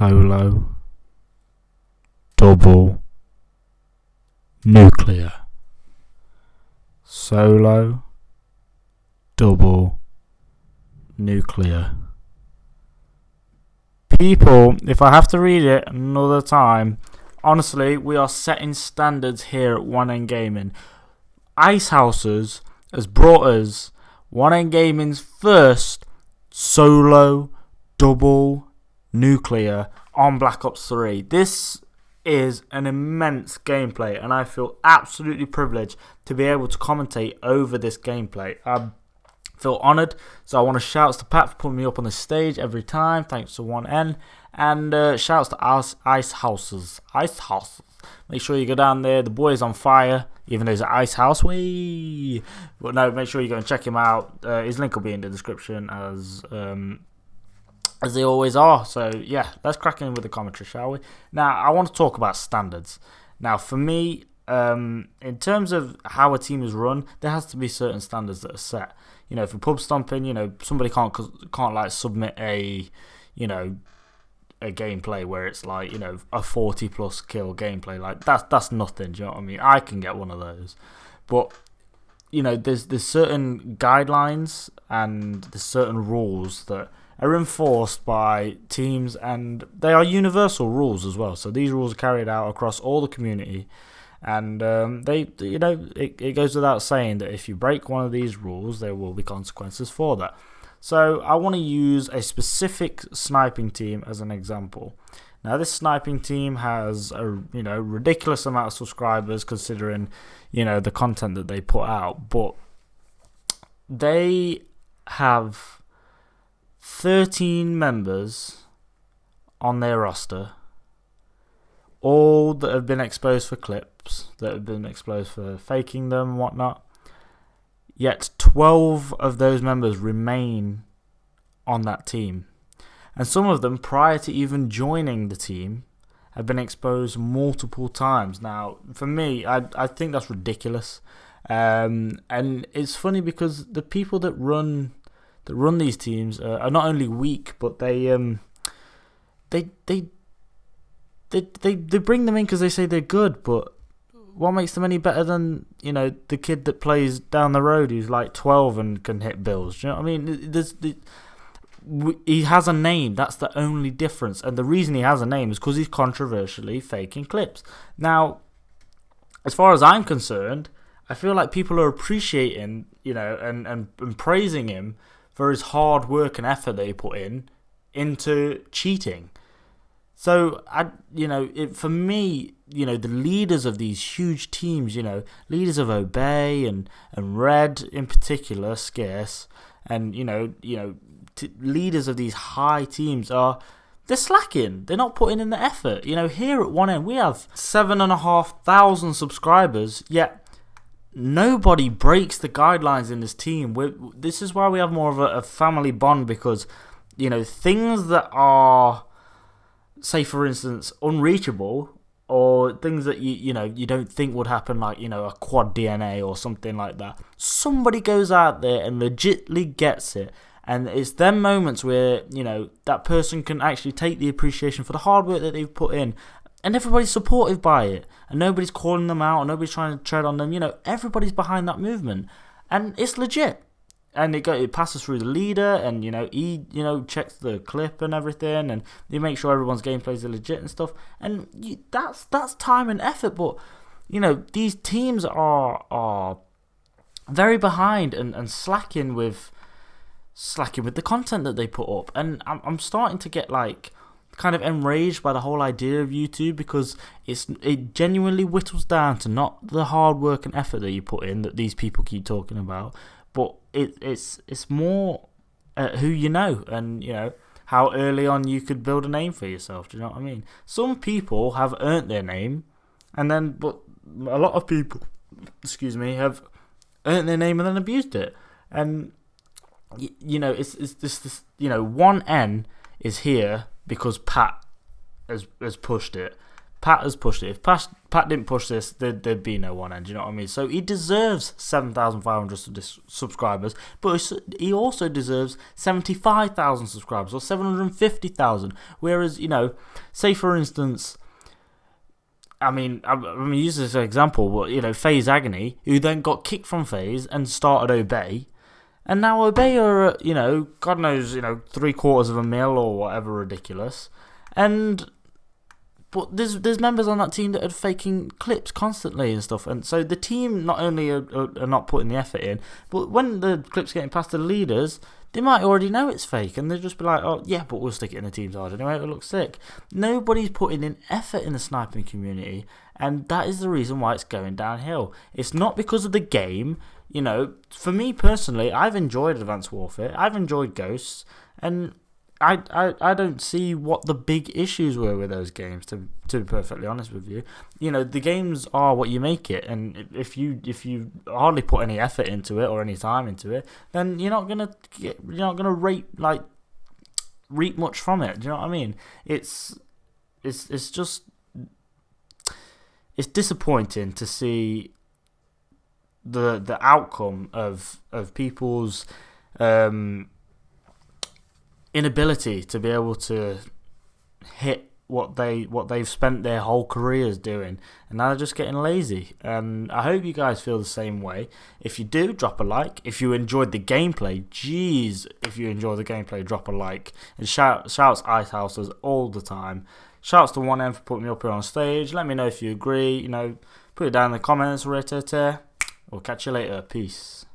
solo, double, nuclear. Solo, double, nuclear. People, if I have to read it another time, honestly, we are setting standards here at 1N Gaming. Ice Houses has brought us 1N Gaming's first solo, double, nuclear on Black Ops 3. This is an immense gameplay, and I feel absolutely privileged to be able to commentate over this gameplay. I feel honoured, so I want to shout out to Pat for putting me up on the stage every time. Thanks to 1N, and shouts to Ice Houses. Make sure you go down there. The boy is on fire, even though he's an ice house. Whee! But no, make sure you go and check him out. His link will be in the description as they always are. So yeah, let's crack in with the commentary, shall we? Now, I want to talk about standards. Now, for me, in terms of how a team is run, there has to be certain standards that are set. You know, for pub stomping, somebody can't like submit a gameplay where it's like, a 40+ kill gameplay. Like that's nothing. Do you know what I mean? I can get one of those, but there's certain guidelines and there's certain rules that are enforced by teams, and they are universal rules as well. So these rules are carried out across all the community, and it goes without saying that if you break one of these rules, there will be consequences for that. So I want to use a specific sniping team as an example. Now, this sniping team has a ridiculous amount of subscribers considering the content that they put out, but they have 13 members on their roster, all that have been exposed for clips, that have been exposed for faking them and whatnot. Yet 12 of those members remain on that team. And some of them, prior to even joining the team, have been exposed multiple times. Now, for me, I think that's ridiculous. And it's funny because the people that run these teams are not only weak, but they bring them in because they say they're good, but what makes them any better than the kid that plays down the road who's like 12 and can hit bills? Do you know what I mean? He has a name. That's the only difference, and the reason he has a name is because he's controversially faking clips. Now, as far as I'm concerned, I feel like people are appreciating and praising him for his hard work and effort that he put into cheating. So for me, the leaders of these huge teams, leaders of Obey and Red in particular, Scarce, and leaders of these high teams they're slacking. They're not putting in the effort. Here at 1N we have 7,500 subscribers, yet nobody breaks the guidelines in this team. This is why we have more of a family bond, because things that are, say for instance, unreachable, or things that you don't think would happen, like a quad DNA or something like that, somebody goes out there and legitly gets it. And it's them moments where that person can actually take the appreciation for the hard work that they've put in, and everybody's supportive by it, and nobody's calling them out, and nobody's trying to tread on them. Everybody's behind that movement, and it's legit. And it passes through the leader, and he checks the clip and everything, and they make sure everyone's gameplays are legit and stuff. And that's time and effort. But these teams are very behind and slacking with the content that they put up. And I'm starting to get kind of enraged by the whole idea of YouTube, because it genuinely whittles down to not the hard work and effort that you put in that these people keep talking about, but it's more who you know, and how early on you could build a name for yourself. Do you know what I mean? Some people have earned their name, but a lot of people, have earned their name and then abused it. And it's this 1N is here because Pat has pushed it. Pat has pushed it. If Pat didn't push this, there'd be no one end. You know what I mean? So he deserves 7,500 subscribers, but he also deserves 75,000 subscribers or 750,000. Whereas, you know, say for instance, I'm use this as an example, but you know, FaZe Agony, who then got kicked from FaZe and started Obey, and now Obey are at, you know, God knows, you know, $750,000 or whatever ridiculous, but there's members on that team that are faking clips constantly and stuff, and so the team not only are not putting the effort in, but when the clip's getting past the leaders, they might already know it's fake, and they'll just be like, oh yeah, but we'll stick it in the team's hard anyway, it'll look sick. Nobody's putting in effort in the sniping community, and that is the reason why it's going downhill. It's not because of the game. You know, for me personally, I've enjoyed Advanced Warfare, I've enjoyed Ghosts, and I don't see what the big issues were with those games, to be perfectly honest with you. You know, the games are what you make it, and if you hardly put any effort into it or any time into it, then you're not gonna reap much from it. Do you know what I mean? It's just, it's disappointing to see the outcome of people's inability to be able to hit what they've spent their whole careers doing, and now they're just getting lazy. And I hope you guys feel the same way. If you do, drop a like. If you enjoyed the gameplay, if you enjoy the gameplay, drop a like. And shouts Icehousers all the time. Shouts to 1M for putting me up here on stage. Let me know if you agree. You know, put it down in the comments. We'll catch you later. Peace.